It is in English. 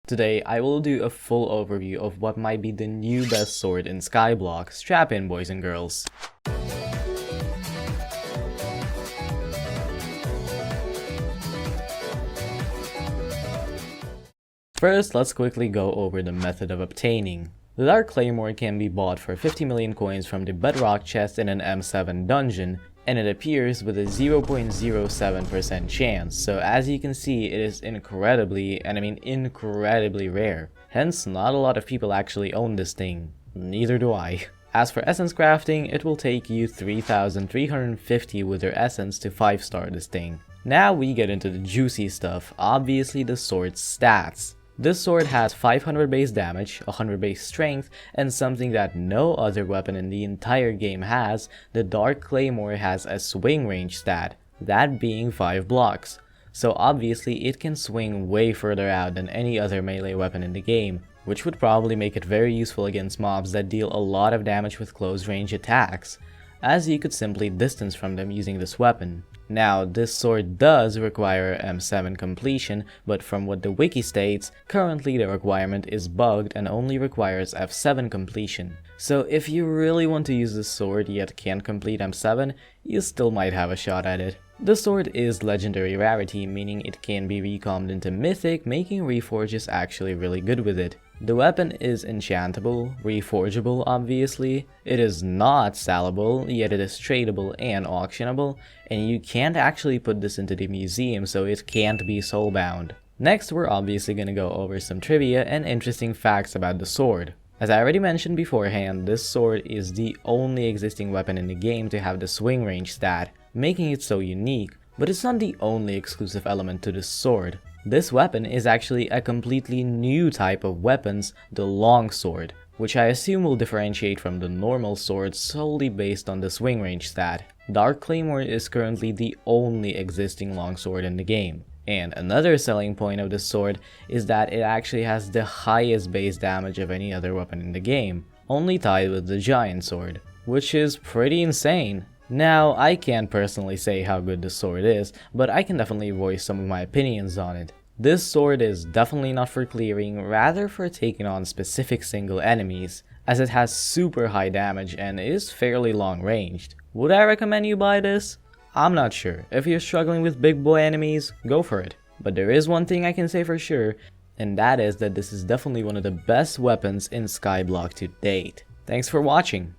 Today, I will do a full overview of what might be the new best sword in Skyblock. Strap in, boys and girls. First, let's quickly go over the method of obtaining. The Dark Claymore can be bought for 50 million coins from the Bedrock chest in an M7 dungeon, and it appears with a 0.07% chance, so as you can see, it is incredibly rare. Hence, not a lot of people actually own this thing. Neither do I. As for essence crafting, it will take you 3,350 wither essence to 5-star this thing. Now we get into the juicy stuff, obviously the sword's stats. This sword has 500 base damage, 100 base strength, and something that no other weapon in the entire game has, the Dark Claymore has a swing range stat, that being 5 blocks. So obviously it can swing way further out than any other melee weapon in the game, which would probably make it very useful against mobs that deal a lot of damage with close range attacks, as you could simply distance from them using this weapon. Now, this sword does require M7 completion, but from what the wiki states, currently the requirement is bugged and only requires F7 completion. So if you really want to use this sword yet can't complete M7, you still might have a shot at it. The sword is legendary rarity, meaning it can be recombed into mythic, making reforges actually really good with it. The weapon is enchantable, reforgeable obviously, it is not sellable, yet it is tradable and auctionable, and you can't actually put this into the museum, so it can't be soulbound. Next, we're obviously gonna go over some trivia and interesting facts about the sword. As I already mentioned beforehand, this sword is the only existing weapon in the game to have the swing range stat, making it so unique, but it's not the only exclusive element to this sword. This weapon is actually a completely new type of weapons, the longsword, which I assume will differentiate from the normal sword solely based on the swing range stat. Dark Claymore is currently the only existing longsword in the game. And another selling point of this sword is that it actually has the highest base damage of any other weapon in the game, only tied with the giant sword, which is pretty insane. Now, I can't personally say how good this sword is, but I can definitely voice some of my opinions on it. This sword is definitely not for clearing, rather for taking on specific single enemies, as it has super high damage and is fairly long ranged. Would I recommend you buy this? I'm not sure. If you're struggling with big boy enemies, go for it. But there is one thing I can say for sure, and that is that this is definitely one of the best weapons in Skyblock to date. Thanks for watching.